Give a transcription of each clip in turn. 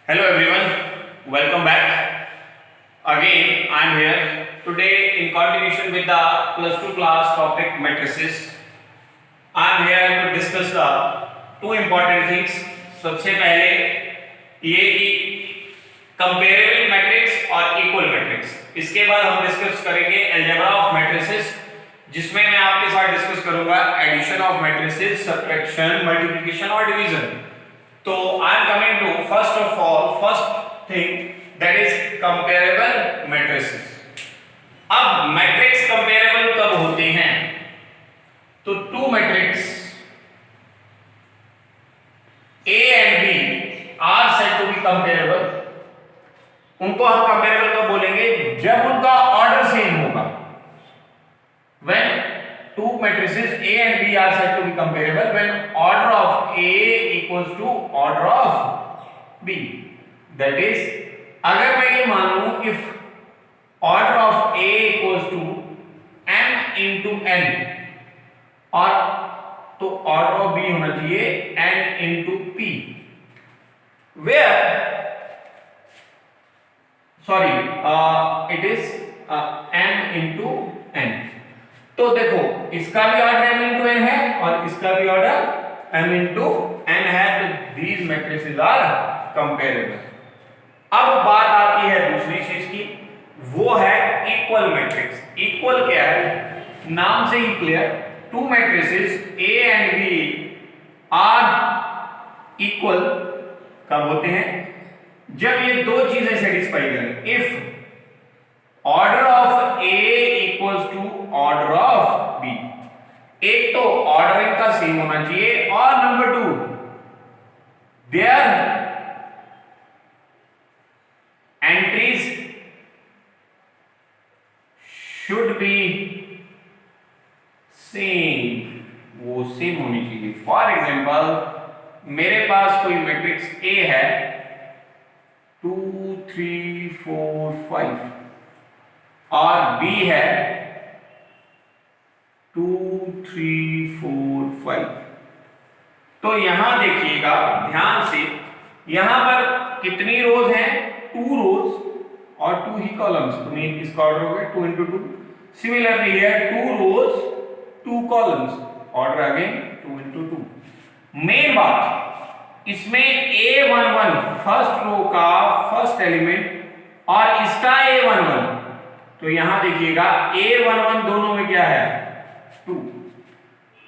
Hello everyone, welcome back. Again, I am here today in continuation with the plus 2 class topic matrices. I am here to discuss the two important things. सबसे पहले ये कि comparable matrix और equal matrix. इसके बाद हम discuss करेंगे algebra of matrices, जिसमें मैं आपके साथ डिस्कस करूंगा addition of matrices, subtraction, multiplication और डिवीजन. तो I am coming to first thing that is comparable matrices. अब मैट्रिक्स कंपेरेबल कब होते हैं? तो two matrix A and B are said to be comparable. उनको हम कंपेरेबल कब बोलेंगे? जब उनका ऑर्डर सेम होगा. When two matrices A and B are said to be comparable when order of A equals to order of B. That is, अगर मैं ये मान लूं if order of A equals to m into n और तो order of B होना चाहिए n into p, where it is m into n. तो देखो, इसका भी ऑर्डर m इंटू n है और इसका भी ऑर्डर m इंटू n है, तो दीज मैट्रिसेस आर कंपेरेबल. अब बात आती है दूसरी चीज की, वो है इक्वल मैट्रिक्स. इक्वल क्या है? नाम से ही clear, two matrices A and B are equal कब होते हैं? जब ये दो चीजें सेटिस्फाई करें. If order of A equals to order of B, एक तो ऑर्डर इनका सेम होना चाहिए और number two their entries should be same, वो सेम होनी चाहिए. फॉर एग्जांपल, मेरे पास कोई मैट्रिक्स A है 2 3 4 5 और B है 2 3 4 5. तो यहां देखिएगा ध्यान से, यहां पर कितनी रोज हैं? 2 रोज और 2 ही कॉलम्स. तो मीन इसका ऑर्डर हो गया 2 into 2. सिमिलरली है 2 रोज 2 columns, order again 2 into 2. Main बात इसमें A11 फर्स्ट रो का फर्स्ट एलिमेंट और इसका A11, तो यहां देखिएगा A11 दोनों में क्या है? 2.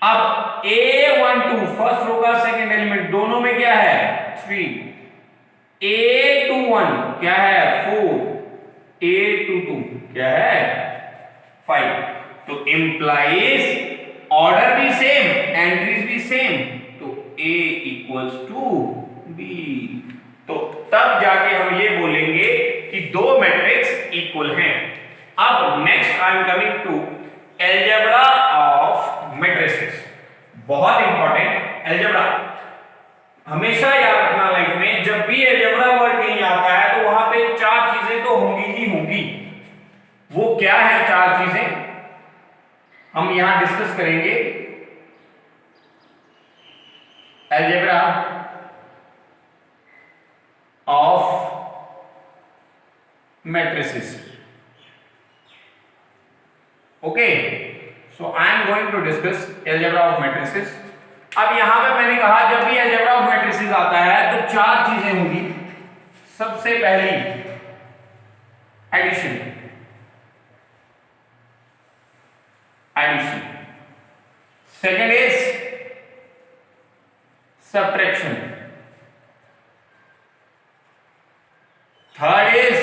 अब A12 फर्स्ट रो का सेकंड एलिमेंट दोनों में क्या है? 3. A21 क्या है? 4. A22 क्या है? 5. तो इंप्लाइज ऑर्डर भी सेम, एंट्रीज भी सेम, तो A इक्वल्स टू B. तो तब जाके हम ये बोलेंगे कि दो मैट्रिक्स इक्वल हैं. अब next I am coming to algebra of matrices. बहुत इंपॉर्टेंट अलजेब्रा. हमेशा याद रखना लाइफ में, जब भी अलजेब्रा वर्ड कहीं आता है तो वहां पे चार चीजें तो होंगी ही होंगी. वो क्या है चार चीजें, हम यहां डिस्कस करेंगे. Algebra of matrices. Okay, so I am going to discuss algebra of matrices. अब यहां पे मैंने कहा जब भी अलजेब्रा ऑफ मैट्रिसेस आता है तो चार चीजें होंगी. सबसे पहली addition. Second is subtraction. Third is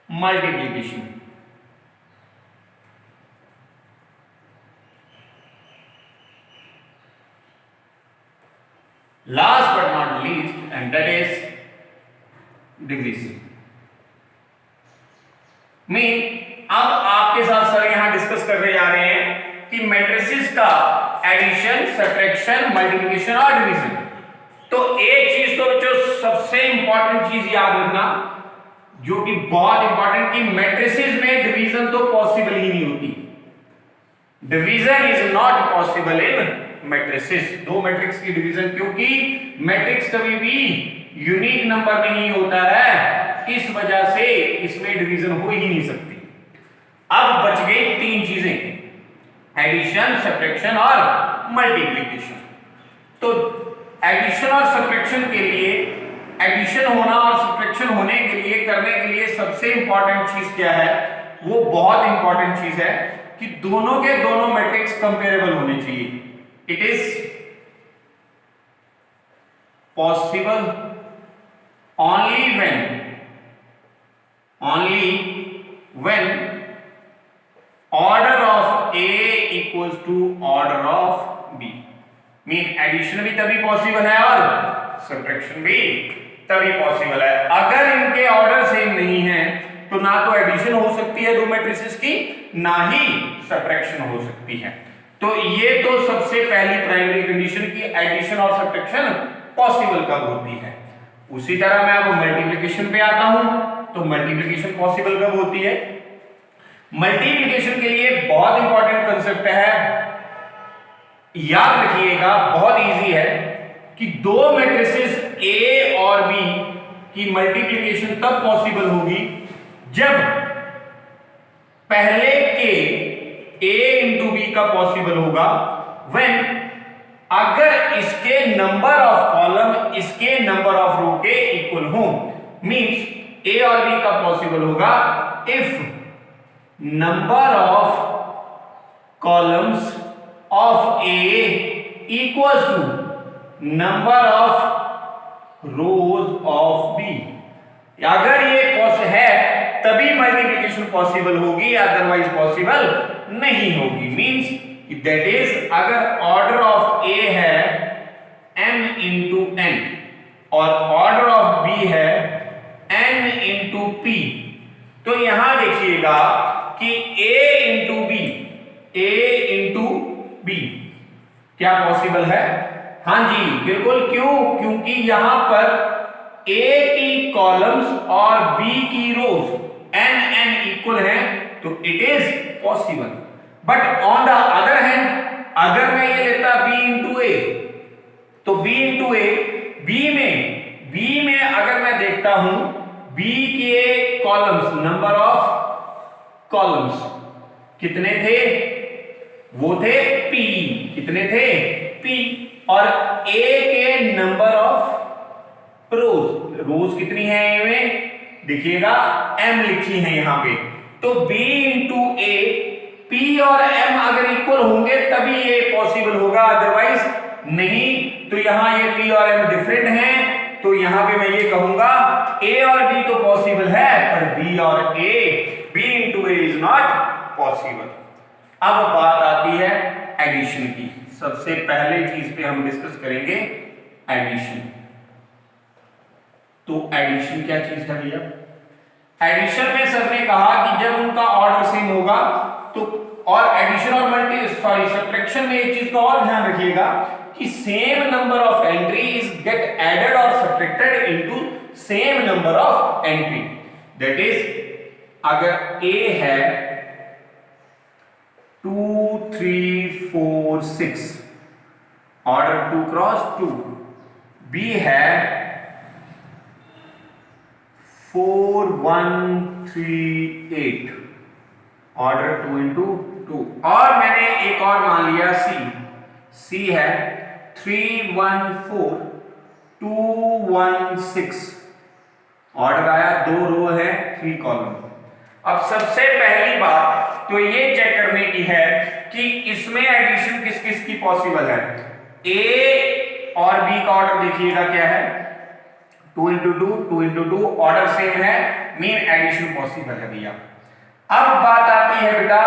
multiplication. Last but not least, and that is division. अब आपके साथ सर यहां डिस्कस करने जा रहे हैं कि मैट्रिसेस का एडिशन, सब्ट्रैक्शन, मल्टीप्लिकेशन और डिवीजन. तो एक चीज तो जो सबसे इंपॉर्टेंट चीज याद रखना, जो कि बहुत इंपॉर्टेंट, कि मैट्रिसेस में डिवीजन तो पॉसिबल ही नहीं होती. Division is not possible in matrices. दो मैट्रिक्स की डिवीजन, क्योंकि मैट्रिक्स कभी भी यूनिक नंबर नहीं होता है, इस वजह से इसमें डिवीजन हो ही नहीं सकती। अब बच गई तीन चीजें, एडिशन, सब्ट्रैक्शन और मल्टीप्लिकेशन। तो एडिशन और सब्ट्रैक्शन के लिए, एडिशन होना और सब्ट्रैक्शन होने के लिए, करने के लिए सबसे इंपॉर्टेंट चीज क्या है? वो बहुत इंपॉर्टेंट चीज है कि दोनों के दोनों मैट्रिक्स कंपेरेबल होने चाहिए। It is possible only when order of A equals to order of B। Mean addition भी तभी पॉसिबल है और सब्ट्रैक्शन भी तभी पॉसिबल है। अगर इनके ऑर्डर सेम नहीं है तो ना तो एडिशन हो सकती है दो मैट्रिसेस की, ना ही सब्ट्रैक्शन हो सकती है। तो ये तो सबसे पहली प्राइमरी कंडीशन की एडिशन और सब्ट्रैक्शन पॉसिबल कब होती है। उसी तरह मैं अब मल्टीप्लिकेशन पे आता हूं, तो मल्टीप्लिकेशन पॉसिबल कब होती है? मल्टीप्लिकेशन के लिए बहुत इंपॉर्टेंट कंसेप्ट है, याद रखिएगा, बहुत इजी है कि दो मैट्रिसेस A और B की मल्टीप्लिकेशन तब पॉसिबल होगी जब पहले के A इंटू B का पॉसिबल होगा व्हेन अगर इसके नंबर ऑफ कॉलम इसके नंबर ऑफ रो के इक्वल हो। मींस A और B का पॉसिबल होगा if number of columns of A equals to number of rows of B। अगर ये है तभी मल्टीप्लिकेशन पॉसिबल होगी, अदरवाइज पॉसिबल नहीं होगी। मींस दैट इज अगर ऑर्डर ऑफ A है m इंटू n और ऑर्डर ऑफ B है n इंटू p, तो यहां देखिएगा कि A इंटू B क्या पॉसिबल है? हां जी बिल्कुल। क्यों? क्योंकि यहां पर A की कॉलम्स और B की रोज n इक्वल है, तो it is possible. But on the other hand अगर मैं ये लेता B इंटू A, तो B इंटू A, B में अगर मैं देखता हूं B के कॉलम्स, नंबर ऑफ कॉलम्स कितने थे? वो थे P। कितने थे? P। और A के नंबर ऑफ रोज कितनी है? इनमें देखिएगा M लिखी है यहां पे। तो B इंटू A, P और M अगर इक्वल होंगे तभी ये पॉसिबल होगा, अदरवाइज नहीं। तो यहां ये P और M डिफरेंट हैं, तो यहां पे मैं ये कहूंगा A और B तो पॉसिबल है पर B और A, B into A is not possible. अब बात आती है एडिशन की। सबसे पहले चीज पे हम डिस्कस करेंगे एडिशन। तो एडिशन क्या चीज है भैया? एडिशन में सर ने कहा कि जब उनका ऑर्डर सेम होगा तो, और एडिशन और सब्ट्रैक्शन में एक चीज का और ध्यान रखिएगा कि same number of entries get added और subtracted into same number of entry. That is अगर A है 2 3 4 6 ऑर्डर 2 क्रॉस 2, B है 4 1 3 8 ऑर्डर 2 इंटू 2, और मैंने एक और मान लिया C है 3 1 4 2 1 6 ऑर्डर आया, 2 रो है 3 कॉलम। अब सबसे पहली बात तो ये चेक करने की है कि इसमें एडिशन किस किस की पॉसिबल है। A और B का ऑर्डर देखिएगा क्या है, 2 इंटू 2 इंटू 2 ऑर्डर सेम है, मीन एडिशन पॉसिबल है भैया। अब बात आती है बेटा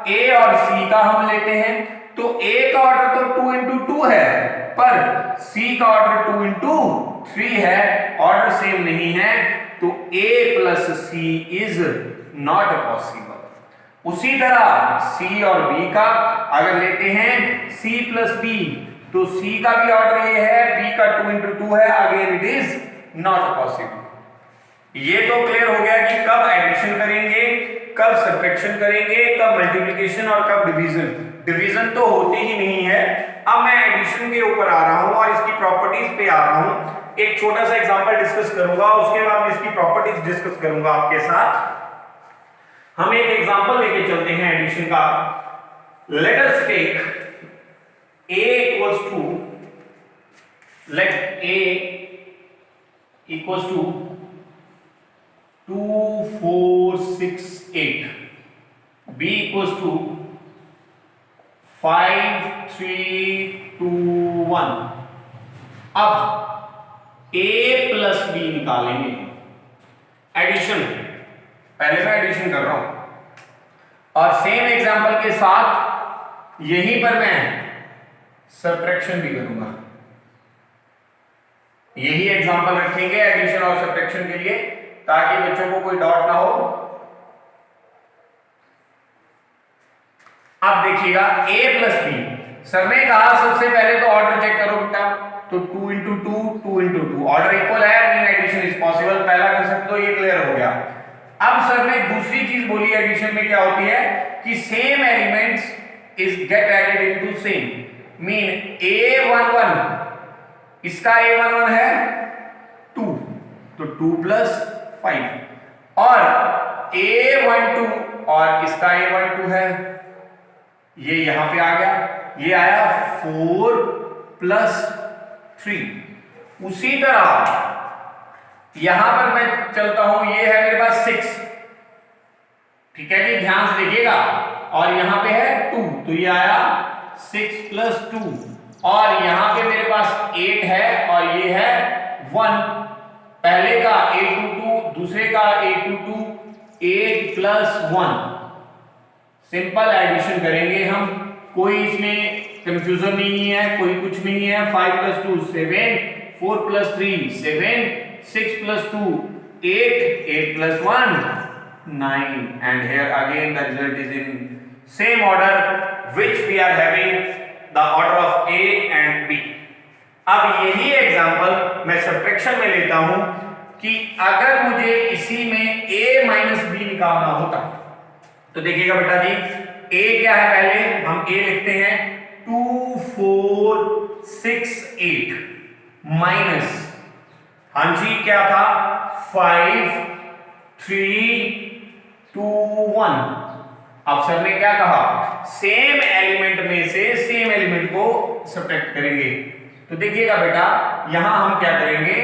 A और C का हम लेते हैं, तो A का ऑर्डर तो 2 इंटू 2 है पर C का ऑर्डर 2 इंटू 3 है, ऑर्डर सेम नहीं है, तो A plus C is not possible. उसी तरह C और B का अगर लेते हैं C प्लस B, तो C का भी ऑर्डर ये है, B का 2 इंटू 2 है, again it is not possible. ये तो क्लियर हो गया कि कब एडिशन करेंगे, कब सब्ट्रैक्शन करेंगे, कब मल्टीप्लिकेशन और कब डिवीजन। डिवीजन तो होती ही नहीं है। अब मैं एडिशन के ऊपर आ रहा हूं और इसकी प्रॉपर्टीज पे आ रहा हूं। एक छोटा सा एग्जांपल डिस्कस करूंगा, उसके बाद मैं इसकी प्रॉपर्टीज डिस्कस करूंगा आपके साथ। हम एक एग्जांपल लेके चलते हैं एडिशन का। Let us take a equals to, let a equals to 2 4 6 8, b equals to 5 3 2 1। अब a प्लस b निकालेंगे, एडिशन, पहले मैं एडिशन कर रहा हूं और सेम एग्जांपल के साथ यहीं पर मैं सब्ट्रैक्शन भी करूंगा। यही एग्जांपल रखेंगे एडिशन और सब्ट्रैक्शन के लिए ताकि बच्चों को कोई डाउट ना हो। अब देखिएगा a प्लस बी, सर ने कहा सबसे पहले तो ऑर्डर चेक करो बेटा, तो 2 into 2 2 into 2 ऑर्डर इक्वल है, मीन एडिशन इज पॉसिबल। पहला कंसेप्ट तो ये क्लियर हो गया। अब सर ने दूसरी चीज बोली एडिशन में क्या होती है कि same elements is get added into same, mean a11 इसका a11 है 2, तो 2 प्लस 5 और a12 और इसका a12 है, ये यहां पे आ गया, ये आया 4 प्लस 3। उसी तरह यहां पर मैं चलता हूं, ये है मेरे पास 6, ठीक है जी, ध्यान से देखिएगा, और यहां पे है 2, तो ये आया 6 प्लस 2 और यहां पे मेरे पास 8 है और ये है 1। पहले का 8 to 2, दूसरे का 8 to 2, 8 प्लस 1। सिंपल एडिशन करेंगे हम, कोई इसमें कंफ्यूजन नहीं है, कोई कुछ नहीं है। 5 plus 2 7, 4 plus 3 7, 6 plus 2 8, 8 plus 1 9, and here again the result is in same order which we are having the order of A and B। अब यही एग्जांपल मैं सब्ट्रैक्शन में लेता हूं कि अगर मुझे इसी में A माइनस बी निकालना होता, तो देखिएगा बेटा जी, A क्या है, पहले हम A लिखते हैं 2 4 6 8 माइनस, हाँ जी क्या था 5 3 2 1। अब सर ने क्या कहा, सेम एलिमेंट में से सेम एलिमेंट को सब्ट्रैक्ट करेंगे। तो देखिएगा बेटा यहां हम क्या करेंगे,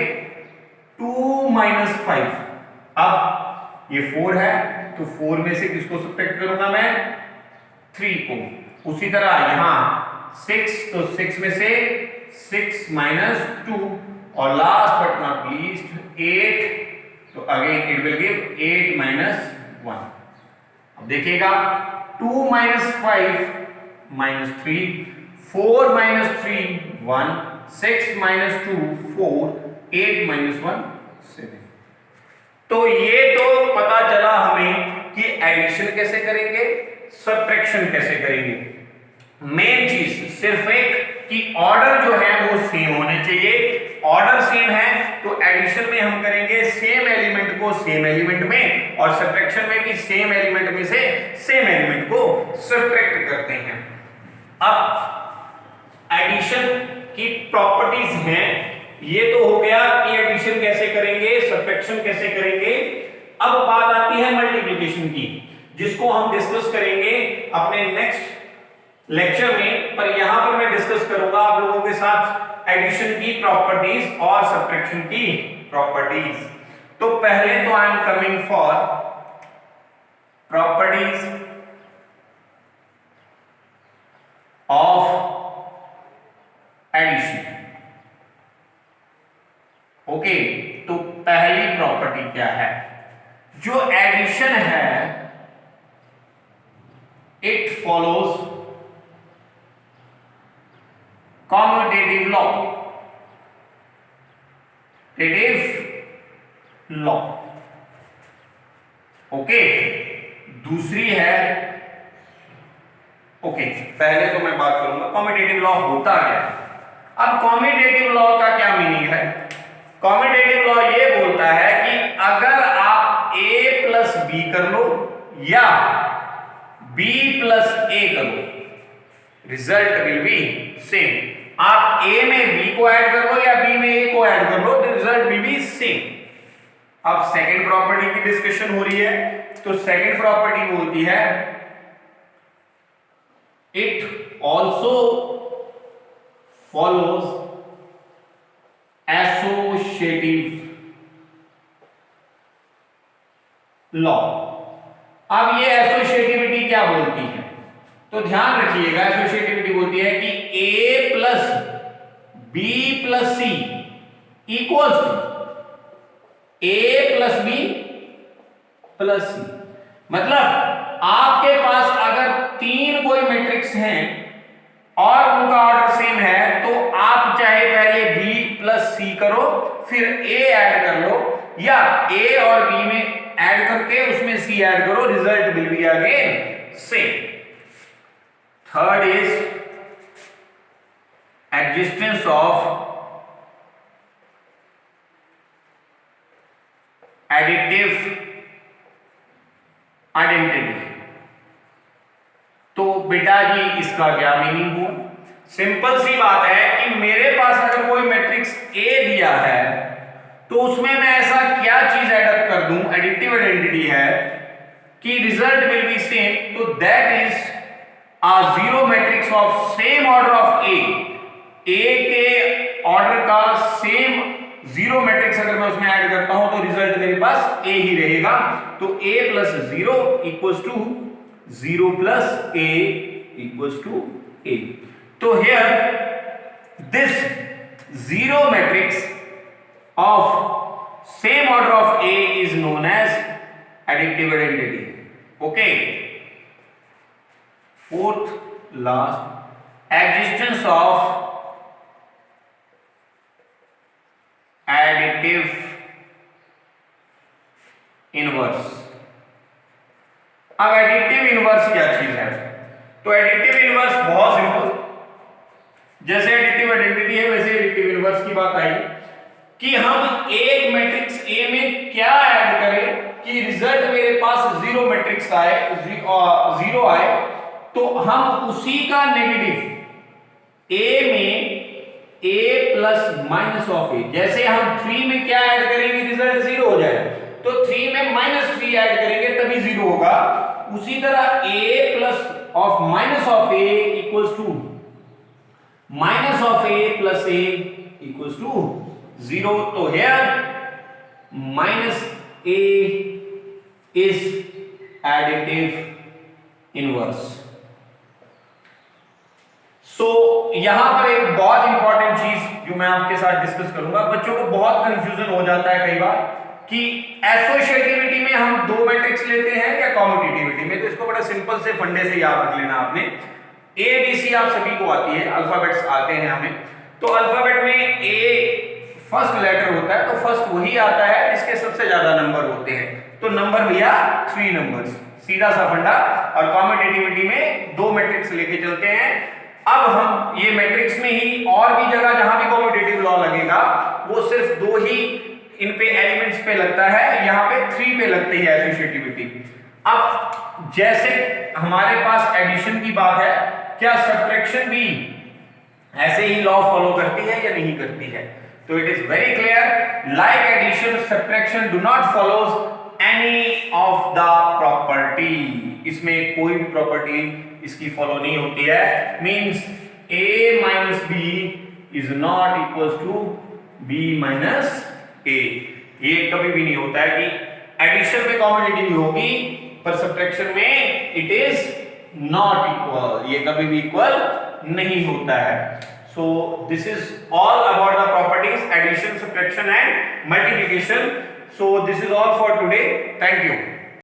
2 माइनस 5, अब ये 4 है तो 4 में से किसको सब्ट्रैक्ट करूंगा मैं, 3 को। उसी तरह यहां 6, तो 6 में से 6 माइनस 2 और लास्ट बट नॉट लीस्ट 8, तो again it will give 8 minus 1। अब देखिएगा 2 minus 5 minus 3, 4 minus 3 1, 6 minus 2 4, 8 minus 1 7। तो ये तो पता चला हमें कि एडिशन कैसे करेंगे, सब्ट्रैक्शन कैसे करेंगे। मेन चीज सिर्फ एक कि ऑर्डर जो है वो सेम होने चाहिए। ऑर्डर सेम है तो एडिशन में हम करेंगे सेम एलिमेंट को सेम एलिमेंट में, और सब्ट्रैक्शन में कि सेम एलिमेंट में से सेम एलिमेंट को सब्ट्रैक्ट करते हैं। अब एडिशन की प्रॉपर्टीज हैं, ये तो हो गया कि एडिशन कैसे करेंगे, सब्ट्रैक्शन कैसे करेंगे। अब बात आती है मल्टीप्लिकेशन की, जिसको हम डिस्कस करेंगे अपने नेक्स्ट लेक्चर में, पर यहां पर मैं डिस्कस करूंगा आप लोगों के साथ एडिशन की प्रॉपर्टीज और सब्ट्रैक्शन की प्रॉपर्टीज। तो पहले तो I am coming for properties of addition. Okay, तो पहली प्रॉपर्टी क्या है, जो एडिशन है it follows commutative law, law. Okay, दूसरी है, ओके पहले तो मैं बात करूंगा कॉम्यूटेटिव लॉ होता क्या है। अब कॉम्यूटेटिव लॉ का क्या मीनिंग है, कॉम्यूटेटिव लॉ ये बोलता है कि अगर आप a प्लस बी कर लो या b प्लस a कर लो, रिजल्ट विल बी सेम। आप ए में बी को ऐड कर लो या बी में ए को ऐड कर लो, रिजल्ट विल बी सेम। अब सेकंड प्रॉपर्टी की डिस्कशन हो रही है, तो सेकंड प्रॉपर्टी बोलती है it also follows associative law. अब ये एसोसिएटिविटी क्या बोलती है, तो ध्यान रखिएगा, एसोसिएटिविटी बोलती है कि a plus B plus C equals to a plus B plus C. मतलब आपके पास अगर तीन कोई मैट्रिक्स हैं और उनका ऑर्डर सेम है, तो आप चाहे पहले b प्लस सी करो फिर a ऐड कर लो, या a और b में ऐड करके उसमें c ऐड करो, result will be again same. Third is existence of additive identity. तो बेटा जी इसका क्या मीनिंग हुआ? सिंपल सी बात है कि मेरे पास अगर कोई मैट्रिक्स A दिया है तो उसमें मैं ऐसा क्या चीज एडअप कर दूं, एडिटिव आइडेंटिटी है कि रिजल्ट विल बी सेम, तो that is a zero matrix of same order of A। A के ऑर्डर का सेम जीरो मैट्रिक्स अगर मैं उसमें ऐड करता हूं तो रिजल्ट मेरे पास A ही रहेगा। तो A plus zero equals to zero plus A equals to A। तो here this zero matrix of same order of A is known as additive identity. Okay. Fourth, last, existence of additive inverse. अब additive inverse क्या चीज है? तो additive inverse बहुत simple, जैसे additive identity है वैसे एडिटिव इनवर्स की बात आई कि हम एक मैट्रिक्स A में क्या ऐड करें कि रिजल्ट मेरे पास जीरो मैट्रिक्स आए, जीरो आए, तो हम उसी का नेगेटिव A में A plus minus of A, जैसे हम 3 में क्या ऐड करेंगे रिजल्ट जीरो हो जाए, तो 3 में -3 ऐड करेंगे तभी जीरो होगा। उसी तरह A plus of minus of A equals to minus of A plus A equals to zero. तो here minus A is additive inverse। So यहां पर एक बहुत इंपॉर्टेंट चीज जो मैं आपके साथ डिस्कस करूंगा, बच्चों को बहुत कंफ्यूजन हो जाता है कई बार कि एसोसिएटिविटी में हम दो मैट्रिक्स लेते हैं या कॉम्यूटेटिविटी में। तो इसको बड़ा सिंपल से फंडे से याद रख लेना आपने। ए बी सी आप सभी को आती है, अल्फाबेट्स आते हैं हमें। तो अल्फाबेट में ए फर्स्ट लेटर होता है, तो फर्स्ट वही आता है जिसके सबसे ज्यादा नंबर होते हैं। तो नंबर भैया 3 नंबर्स, सीधा सा फंडा। और कॉम्यूटेटिविटी में दो मैट्रिक्स लेके चलते हैं। अब हम ये मैट्रिक्स में ही और भी जगह जहां भी कॉम्यूटेटिव लॉ लगेगा वो सिर्फ दो ही इन पे एलिमेंट्स पे लगता है, यहाँ पे 3 पे लगती है एसोसिएटिविटी। अब जैसे हमारे पास एडिशन की बात है, क्या सब्ट्रैक्शन भी ऐसे ही लॉ फॉलो करती है या नहीं करती है? तो it is very clear, like addition subtraction do not follows any of the property. इसमें कोई भी प्रॉपर्टी इसकी फॉलो नहीं होती है। Means a minus B is not equals to b minus a। ये कभी भी नहीं होता है कि एडिशन में कॉम्यूटेटिव होगी पर सब्ट्रैक्शन में इट इज नॉट इक्वल, ये कभी भी इक्वल नहीं होता है। So this is all about the properties addition, subtraction and multiplication. So this is all for today. Thank you.